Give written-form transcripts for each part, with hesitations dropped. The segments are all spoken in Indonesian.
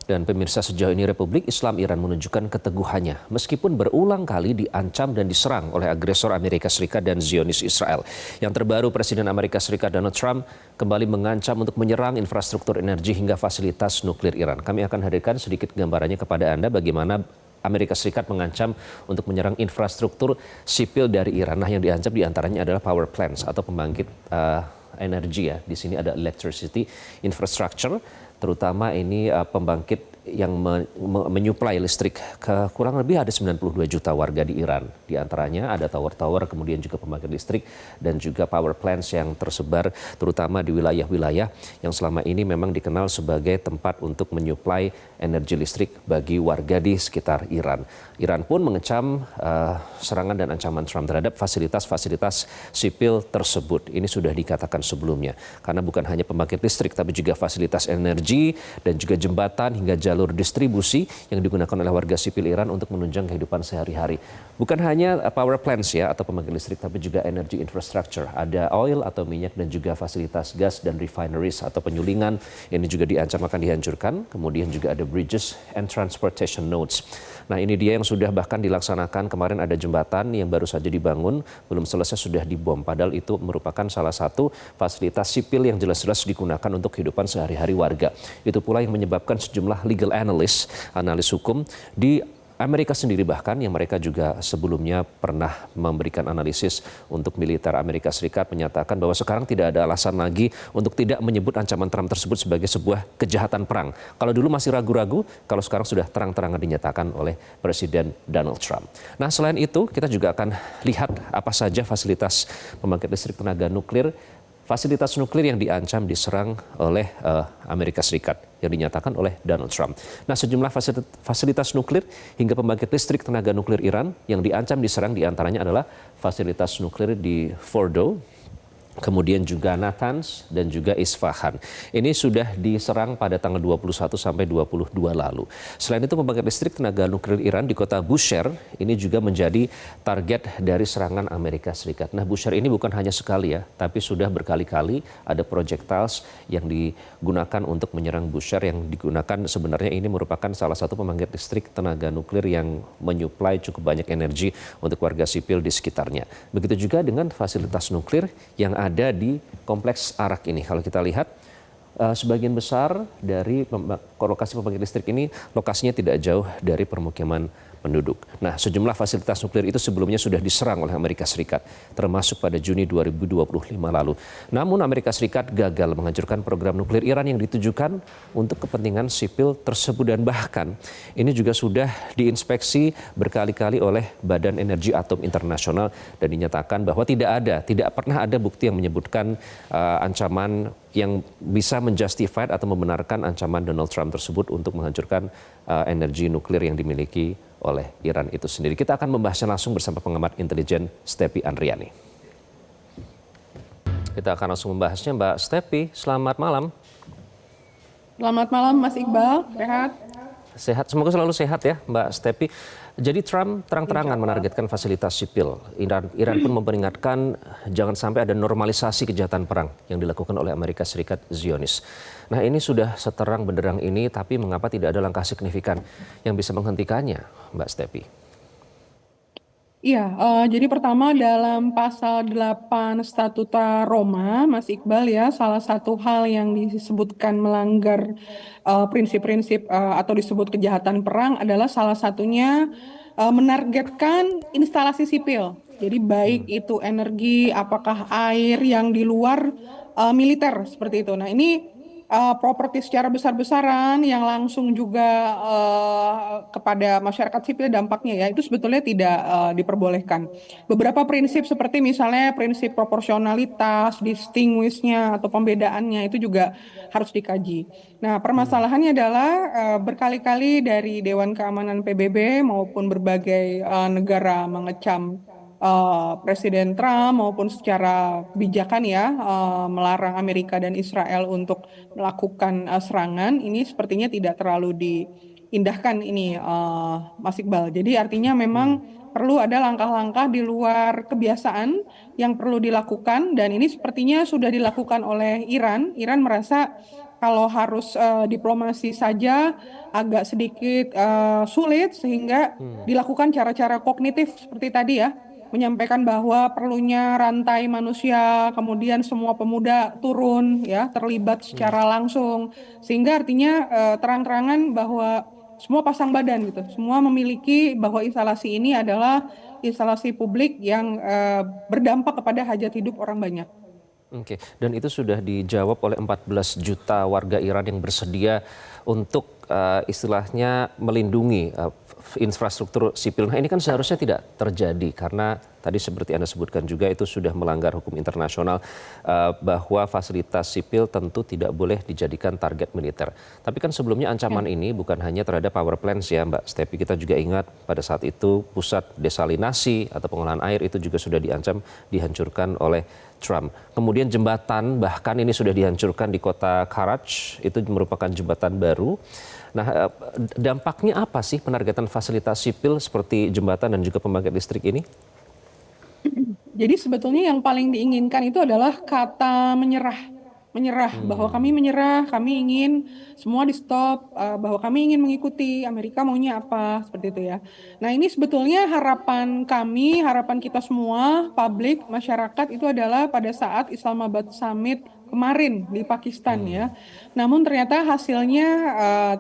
Dan pemirsa, sejauh ini Republik Islam Iran menunjukkan keteguhannya meskipun berulang kali diancam dan diserang oleh agresor Amerika Serikat dan Zionis Israel. Yang terbaru, Presiden Amerika Serikat Donald Trump kembali mengancam untuk menyerang infrastruktur energi hingga fasilitas nuklir Iran. Kami akan hadirkan sedikit gambarannya kepada Anda bagaimana Amerika Serikat mengancam untuk menyerang infrastruktur sipil dari Iran. Nah, yang diancam diantaranya adalah power plants atau pembangkit energi ya. Di sini ada electricity infrastructure, terutama ini pembangkit yang menyuplai listrik ke kurang lebih ada 92 juta warga di Iran. Di antaranya ada tower-tower, kemudian juga pembangkit listrik dan juga power plants yang tersebar terutama di wilayah-wilayah yang selama ini memang dikenal sebagai tempat untuk menyuplai energi listrik bagi warga di sekitar Iran. Iran pun mengecam serangan dan ancaman Trump terhadap fasilitas-fasilitas sipil tersebut. Ini sudah dikatakan sebelumnya, karena bukan hanya pembangkit listrik tapi juga fasilitas energi dan juga jembatan hingga jalur distribusi yang digunakan oleh warga sipil Iran untuk menunjang kehidupan sehari-hari. Bukan hanya power plants ya atau pembangkit listrik, tapi juga energy infrastructure. Ada oil atau minyak dan juga fasilitas gas dan refineries atau penyulingan. Ini juga diancam akan dihancurkan. Kemudian juga ada bridges and transportation nodes. Nah, ini dia yang sudah bahkan dilaksanakan. Kemarin ada jembatan yang baru saja dibangun, belum selesai sudah dibom. Padahal itu merupakan salah satu fasilitas sipil yang jelas-jelas digunakan untuk kehidupan sehari-hari warga. Itu pula yang menyebabkan sejumlah legal analis hukum di Amerika sendiri bahkan yang mereka juga sebelumnya pernah memberikan analisis untuk militer Amerika Serikat menyatakan bahwa sekarang tidak ada alasan lagi untuk tidak menyebut ancaman Trump tersebut sebagai sebuah kejahatan perang. Kalau dulu masih ragu-ragu, kalau sekarang sudah terang-terangan dinyatakan oleh Presiden Donald Trump. Nah, selain itu kita juga akan lihat apa saja fasilitas pembangkit listrik tenaga nuklir, fasilitas nuklir yang diancam diserang oleh Amerika Serikat yang dinyatakan oleh Donald Trump. Nah, sejumlah fasilitas nuklir hingga pembangkit listrik tenaga nuklir Iran yang diancam diserang diantaranya adalah fasilitas nuklir di Fordo, kemudian juga Natanz dan juga Isfahan. Ini sudah diserang pada tanggal 21 sampai 22 lalu. Selain itu, pembangkit listrik tenaga nuklir Iran di kota Bushehr ini juga menjadi target dari serangan Amerika Serikat. Nah, Bushehr ini bukan hanya sekali ya, tapi sudah berkali-kali ada projectiles yang digunakan untuk menyerang Bushehr, yang digunakan sebenarnya ini merupakan salah satu pembangkit listrik tenaga nuklir yang menyuplai cukup banyak energi untuk warga sipil di sekitarnya. Begitu juga dengan fasilitas nuklir yang ada di kompleks Arak ini. Kalau kita lihat, sebagian besar dari lokasi pembangkit listrik ini lokasinya tidak jauh dari permukiman penduduk. Nah, sejumlah fasilitas nuklir itu sebelumnya sudah diserang oleh Amerika Serikat, termasuk pada Juni 2025 lalu. Namun Amerika Serikat gagal menghancurkan program nuklir Iran yang ditujukan untuk kepentingan sipil tersebut, dan bahkan ini juga sudah diinspeksi berkali-kali oleh Badan Energi Atom Internasional dan dinyatakan bahwa tidak pernah ada bukti yang menyebutkan ancaman yang bisa menjustified atau membenarkan ancaman Donald Trump tersebut untuk menghancurkan energi nuklir yang dimiliki oleh Iran itu sendiri. Kita akan membahasnya langsung bersama pengamat intelijen Stepi Andriani. Kita akan langsung membahasnya. Mbak Stepi, selamat malam. Selamat malam Mas Iqbal, sehat? Sehat, semoga selalu sehat ya Mbak Stepi. Jadi Trump terang-terangan menargetkan fasilitas sipil. Iran pun memperingatkan jangan sampai ada normalisasi kejahatan perang yang dilakukan oleh Amerika Serikat Zionis. Nah, ini sudah seterang benderang ini, tapi mengapa tidak ada langkah signifikan yang bisa menghentikannya, Mbak Stepi? Iya, jadi pertama dalam pasal 8 Statuta Roma, Mas Iqbal ya, salah satu hal yang disebutkan melanggar prinsip-prinsip atau disebut kejahatan perang adalah salah satunya menargetkan instalasi sipil. Jadi baik itu energi, apakah air yang di luar militer seperti itu. Nah, ini properti secara besar-besaran yang langsung juga kepada masyarakat sipil dampaknya ya, itu sebetulnya tidak diperbolehkan. Beberapa prinsip seperti misalnya prinsip proporsionalitas, distinguishnya atau pembedaannya itu juga harus dikaji. Nah, permasalahannya adalah berkali-kali dari Dewan Keamanan PBB maupun berbagai negara mengecam Presiden Trump maupun secara kebijakan ya melarang Amerika dan Israel untuk melakukan serangan. Ini sepertinya tidak terlalu diindahkan ini Mas Iqbal. Jadi artinya memang perlu ada langkah-langkah di luar kebiasaan yang perlu dilakukan, dan ini sepertinya sudah dilakukan oleh Iran. Iran merasa kalau harus diplomasi saja agak sedikit sulit, sehingga dilakukan cara-cara kognitif seperti tadi ya, menyampaikan bahwa perlunya rantai manusia, kemudian semua pemuda turun ya, terlibat Hmm. secara langsung, sehingga artinya terang-terangan bahwa semua pasang badan gitu, semua memiliki bahwa instalasi ini adalah instalasi publik yang berdampak kepada hajat hidup orang banyak. Oke, dan itu sudah dijawab oleh 14 juta warga Iran yang bersedia untuk istilahnya melindungi infrastruktur sipil. Nah, ini kan seharusnya tidak terjadi karena tadi seperti Anda sebutkan juga itu sudah melanggar hukum internasional bahwa fasilitas sipil tentu tidak boleh dijadikan target militer. Tapi kan sebelumnya ancaman Ya. ini bukan hanya terhadap power plants ya Mbak Stepi, kita juga ingat pada saat itu pusat desalinasi atau pengolahan air itu juga sudah diancam dihancurkan oleh Trump. Kemudian jembatan bahkan ini sudah dihancurkan di kota Karaj, itu merupakan jembatan baru. Nah, dampaknya apa sih penargetan fasilitas sipil seperti jembatan dan juga pembangkit listrik ini? Jadi sebetulnya yang paling diinginkan itu adalah kata menyerah. Menyerah, bahwa kami Hmm, menyerah, kami ingin semua di stop, bahwa kami ingin mengikuti Amerika maunya apa, seperti itu ya. Nah ini sebetulnya harapan kami, harapan kita semua, publik, masyarakat itu adalah pada saat Islamabad Summit kemarin di Pakistan ya. hmm, Namun ternyata hasilnya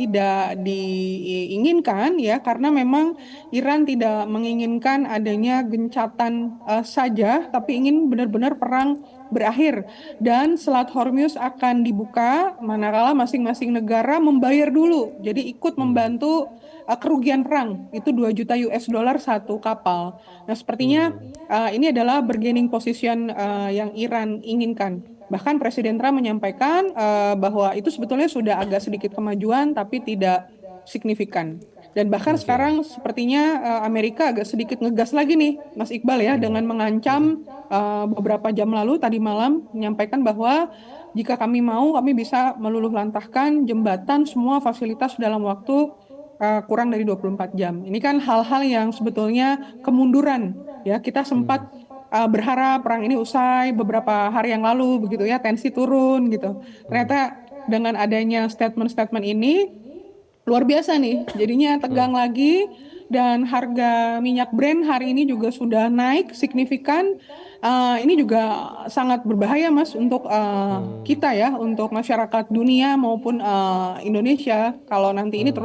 tidak diinginkan ya, karena memang Iran tidak menginginkan adanya gencatan saja, tapi ingin benar-benar perang berakhir, dan Selat Hormuz akan dibuka manakala masing-masing negara membayar dulu. Jadi ikut hmm, membantu kerugian perang itu 2 juta US dollar satu kapal. Nah, sepertinya hmm. ini adalah bargaining position yang Iran inginkan. Bahkan Presiden Trump menyampaikan bahwa itu sebetulnya sudah agak sedikit kemajuan tapi tidak signifikan. Dan bahkan Oke. sekarang sepertinya Amerika agak sedikit ngegas lagi nih, Mas Iqbal ya, Hmm, dengan mengancam beberapa jam lalu tadi malam menyampaikan bahwa jika kami mau, kami bisa meluluhlantahkan jembatan semua fasilitas dalam waktu kurang dari 24 jam. Ini kan hal-hal yang sebetulnya kemunduran ya. Kita sempat hmm, berharap perang ini usai beberapa hari yang lalu begitu ya, tensi turun gitu. hmm, Ternyata dengan adanya statement-statement ini luar biasa nih, jadinya hmm, tegang lagi, dan harga minyak Brent hari ini juga sudah naik signifikan. Ini juga sangat berbahaya Mas untuk hmm, kita ya, untuk masyarakat dunia maupun Indonesia kalau nanti ini hmm,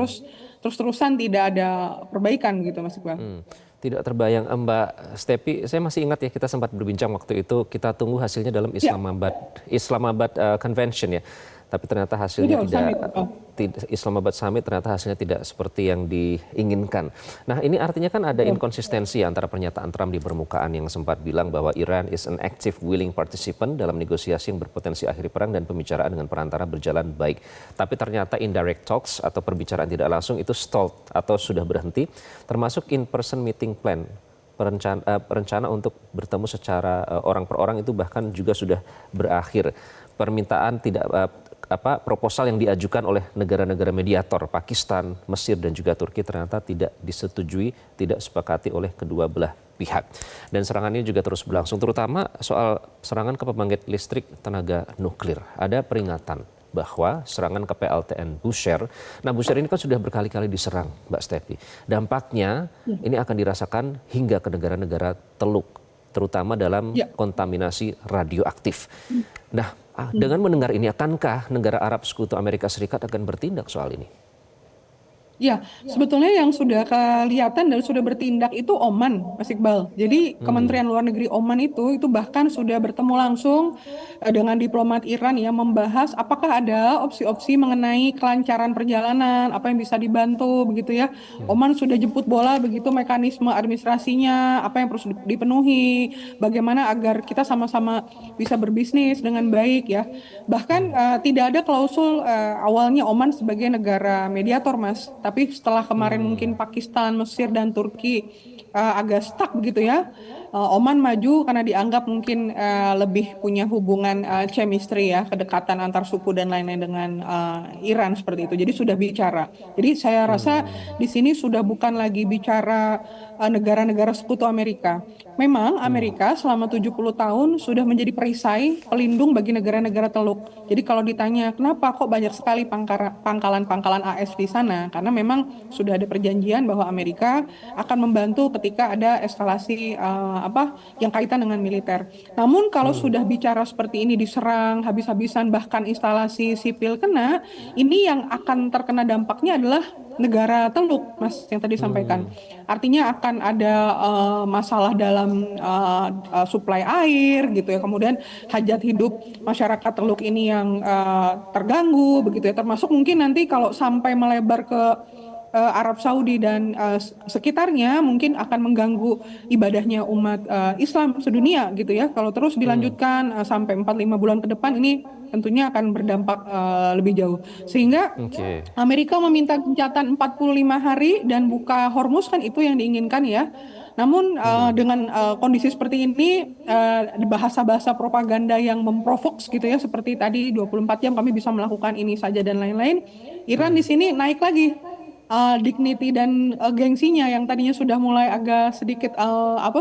terus-terusan tidak ada perbaikan gitu Mas Iqbal. hmm. Tidak terbayang Mbak Stepi, saya masih ingat ya kita sempat berbincang waktu itu, kita tunggu hasilnya dalam Ya, Islamabad Convention ya. Tapi ternyata hasilnya betul tidak, summit. Oh. Islamabad Summit ternyata hasilnya tidak seperti yang diinginkan. Nah, ini artinya kan ada Betul. inkonsistensi antara pernyataan Trump di permukaan yang sempat bilang bahwa Iran is an active willing participant dalam negosiasi yang berpotensi akhiri perang dan pembicaraan dengan perantara berjalan baik. Tapi ternyata indirect talks atau perbicaraan tidak langsung itu stalled atau sudah berhenti, termasuk in-person meeting plan. Rencana untuk bertemu secara orang per orang itu bahkan juga sudah berakhir. Permintaan tidak proposal yang diajukan oleh negara-negara mediator Pakistan, Mesir dan juga Turki ternyata tidak disetujui, tidak sepakati oleh kedua belah pihak. Dan serangan ini juga terus berlangsung, terutama soal serangan ke pembangkit listrik tenaga nuklir. Ada peringatan bahwa serangan ke PLTN Bushehr, nah Bushehr ini kan sudah berkali-kali diserang, Mbak Stepi. Dampaknya ini akan dirasakan hingga ke negara-negara Teluk, terutama dalam Ya. kontaminasi radioaktif. Nah, Hmm. dengan mendengar ini, akankah negara Arab Sekutu Amerika Serikat akan bertindak soal ini? Ya, sebetulnya yang sudah kelihatan dan sudah bertindak itu Oman, Mas Iqbal. Jadi Hmm, Kementerian Luar Negeri Oman itu bahkan sudah bertemu langsung dengan diplomat Iran ya, membahas apakah ada opsi-opsi mengenai kelancaran perjalanan, apa yang bisa dibantu begitu ya. hmm, Oman sudah jemput bola begitu, mekanisme administrasinya, apa yang perlu dipenuhi, bagaimana agar kita sama-sama bisa berbisnis dengan baik ya. Bahkan hmm, tidak ada klausul awalnya Oman sebagai negara mediator, Mas. Tapi setelah kemarin mungkin Pakistan, Mesir, dan Turki agak stuck begitu ya, Oman maju karena dianggap mungkin lebih punya hubungan chemistry ya, kedekatan antar suku dan lain-lain dengan Iran seperti itu. Jadi sudah bicara. Jadi saya rasa di sini sudah bukan lagi bicara negara-negara sekutu Amerika. Memang Amerika selama 70 tahun sudah menjadi perisai pelindung bagi negara-negara Teluk. Jadi kalau ditanya kenapa kok banyak sekali pangkalan-pangkalan AS di sana, karena memang sudah ada perjanjian bahwa Amerika akan membantu ketika ada eskalasi yang kaitan dengan militer. Namun kalau sudah bicara seperti ini diserang habis-habisan bahkan instalasi sipil kena, ini yang akan terkena dampaknya adalah negara Teluk, Mas, yang tadi sampaikan. Artinya akan ada masalah dalam suplai air gitu ya. Kemudian hajat hidup masyarakat Teluk ini yang terganggu begitu ya. Termasuk mungkin nanti kalau sampai melebar ke Arab Saudi dan sekitarnya mungkin akan mengganggu ibadahnya umat Islam sedunia gitu ya. Kalau terus dilanjutkan sampai 4-5 bulan ke depan ini tentunya akan berdampak lebih jauh. Sehingga Oke. Amerika meminta gencatan 45 hari dan buka Hormuz kan itu yang diinginkan ya. Namun dengan kondisi seperti ini, bahasa-bahasa propaganda yang memprovoks gitu ya, seperti tadi 24 jam kami bisa melakukan ini saja dan lain-lain, Iran di sini naik lagi dignity dan gengsinya yang tadinya sudah mulai agak sedikit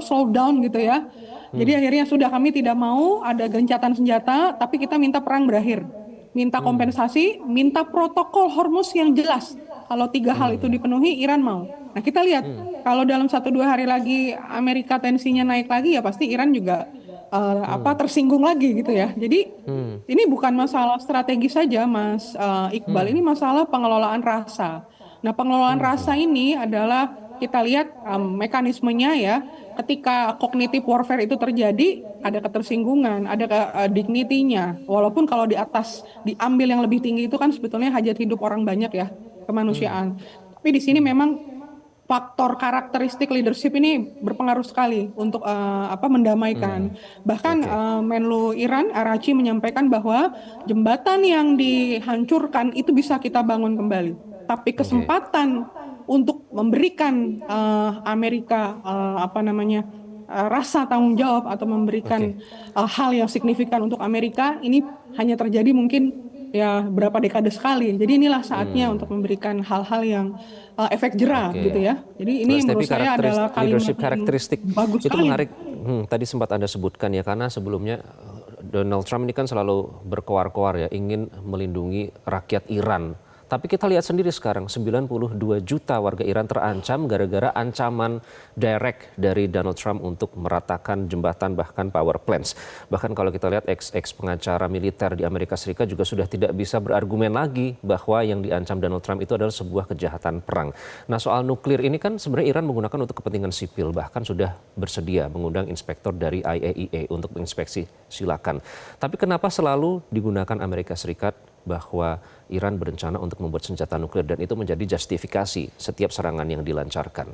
slow down gitu ya. Jadi akhirnya sudah kami tidak mau ada gencatan senjata, tapi kita minta perang berakhir. Minta kompensasi, minta protokol Hormuz yang jelas. Kalau 3 hal itu dipenuhi, Iran mau. Nah kita lihat, kalau dalam 1-2 hari lagi Amerika tensinya naik lagi, ya pasti Iran juga tersinggung lagi gitu ya. Jadi ini bukan masalah strategi saja, Mas Iqbal. Ini masalah pengelolaan rasa. Nah, pengelolaan rasa ini adalah kita lihat mekanismenya ya. Ketika cognitive warfare itu terjadi, ada ketersinggungan, ada dignity-nya. Walaupun kalau di atas diambil yang lebih tinggi itu kan sebetulnya hajat hidup orang banyak ya, kemanusiaan. Tapi di sini memang faktor karakteristik leadership ini berpengaruh sekali untuk mendamaikan. Bahkan Oke. Menlu Iran Araghchi menyampaikan bahwa jembatan yang dihancurkan itu bisa kita bangun kembali. Tapi Oke. kesempatan untuk memberikan Amerika rasa tanggung jawab atau memberikan Oke. hal yang signifikan untuk Amerika ini hanya terjadi mungkin ya berapa dekade sekali. Jadi inilah saatnya untuk memberikan hal-hal yang efek jera Oke. gitu ya. Jadi ini Mas menurut Tepi, saya adalah kalimat leadership yang karakteristik bagus itu sekali. menarik. Tadi sempat Anda sebutkan ya, karena sebelumnya Donald Trump ini kan selalu berkoar-koar ya, ingin melindungi rakyat Iran. Tapi kita lihat sendiri sekarang 92 juta warga Iran terancam gara-gara ancaman direct dari Donald Trump untuk meratakan jembatan bahkan power plants. Bahkan kalau kita lihat ex pengacara militer di Amerika Serikat juga sudah tidak bisa berargumen lagi bahwa yang diancam Donald Trump itu adalah sebuah kejahatan perang. Nah, soal nuklir ini kan sebenarnya Iran menggunakan untuk kepentingan sipil, bahkan sudah bersedia mengundang inspektor dari IAEA untuk menginspeksi, silakan. Tapi kenapa selalu digunakan Amerika Serikat bahwa Iran berencana untuk membuat senjata nuklir dan itu menjadi justifikasi setiap serangan yang dilancarkan?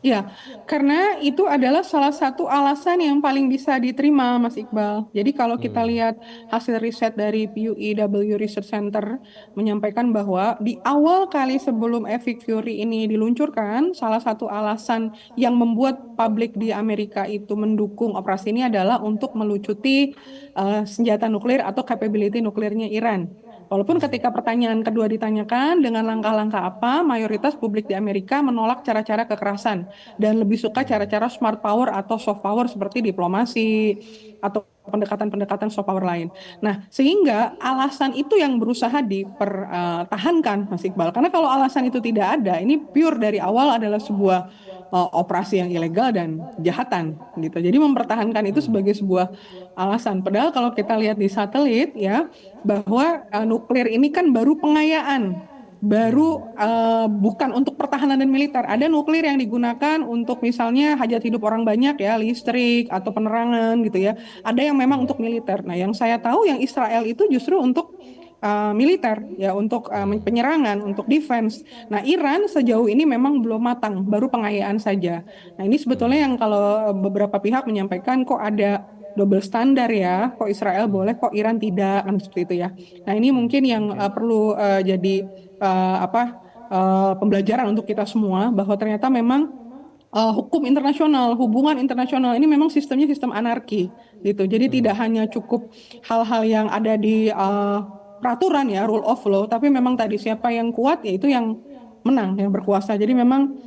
Ya, karena itu adalah salah satu alasan yang paling bisa diterima, Mas Iqbal. Jadi kalau kita lihat hasil riset dari PUEW Research Center menyampaikan bahwa di awal kali sebelum Epic Fury ini diluncurkan, salah satu alasan yang membuat publik di Amerika itu mendukung operasi ini adalah untuk melucuti senjata nuklir atau capability nuklirnya Iran. Walaupun ketika pertanyaan kedua ditanyakan dengan langkah-langkah apa, mayoritas publik di Amerika menolak cara-cara kekerasan dan lebih suka cara-cara smart power atau soft power seperti diplomasi atau pendekatan-pendekatan soft power lain. Nah, sehingga alasan itu yang berusaha dipertahankan, Mas Iqbal. Karena kalau alasan itu tidak ada, ini pure dari awal adalah sebuah operasi yang ilegal dan kejahatan gitu. Jadi mempertahankan itu sebagai sebuah alasan. Padahal kalau kita lihat di satelit ya, bahwa nuklir ini kan baru pengayaan, baru bukan untuk pertahanan dan militer. Ada nuklir yang digunakan untuk misalnya hajat hidup orang banyak ya, listrik atau penerangan gitu ya. Ada yang memang untuk militer. Nah, yang saya tahu yang Israel itu justru untuk militer ya, untuk penyerangan, untuk defense. Nah, Iran sejauh ini memang belum matang, baru pengayaan saja. Nah, ini sebetulnya yang kalau beberapa pihak menyampaikan kok ada double standar ya, kok Israel boleh, kok Iran tidak, kan seperti itu ya. Nah, ini mungkin yang perlu jadi pembelajaran untuk kita semua bahwa ternyata memang hukum internasional, hubungan internasional ini memang sistemnya sistem anarki gitu. Jadi tidak hanya cukup hal-hal yang ada di peraturan ya, rule of law, tapi memang tadi siapa yang kuat yaitu yang menang, yang berkuasa. Jadi memang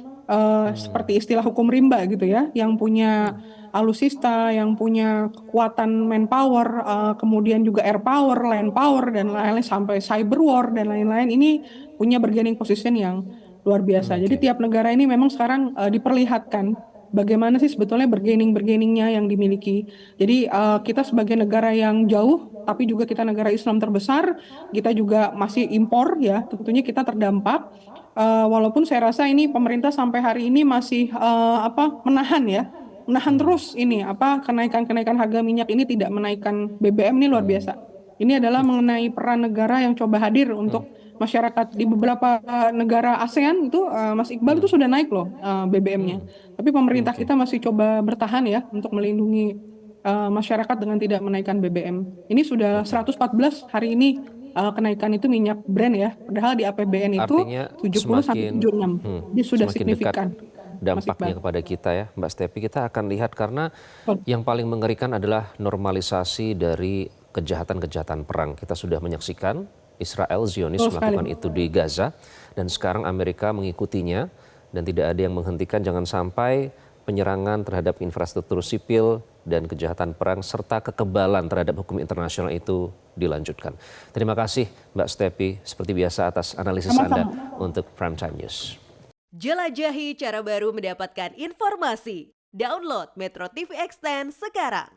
seperti istilah hukum rimba gitu ya, yang punya alusista, yang punya kekuatan manpower, kemudian juga air power, land power dan lain-lain sampai cyber war dan lain-lain ini punya bargaining position yang luar biasa. Jadi Oke. tiap negara ini memang sekarang diperlihatkan bagaimana sih sebetulnya bargainingnya yang dimiliki. Jadi kita sebagai negara yang jauh, tapi juga kita negara Islam terbesar, kita juga masih impor ya, tentunya kita terdampak. Walaupun saya rasa ini pemerintah sampai hari ini masih menahan ya, menahan terus ini kenaikan-kenaikan harga minyak ini tidak menaikkan BBM ini luar biasa. Ini adalah mengenai peran negara yang coba hadir untuk masyarakat di beberapa negara ASEAN itu Mas Iqbal itu sudah naik loh BBM-nya. Tapi pemerintah Oke. kita masih coba bertahan ya untuk melindungi masyarakat dengan tidak menaikkan BBM. Ini sudah Oke. 114 hari ini kenaikan itu minyak Brent ya. Padahal di APBN itu Artinya 70 sampai 76. Jadi sudah semakin dekat signifikan. Mas dampaknya Iqbal. kepada kita ya, Mbak Stepi. Kita akan lihat karena Betul. yang paling mengerikan adalah normalisasi dari kejahatan-kejahatan perang. Kita sudah menyaksikan Israel Zionis Betul sekali. melakukan itu di Gaza dan sekarang Amerika mengikutinya dan tidak ada yang menghentikan. Jangan sampai penyerangan terhadap infrastruktur sipil dan kejahatan perang serta kekebalan terhadap hukum internasional itu dilanjutkan. Terima kasih Mbak Stepi seperti biasa atas analisis Anda untuk Prime Time News. Jelajahi cara baru mendapatkan informasi. Download Metro TV Extend sekarang.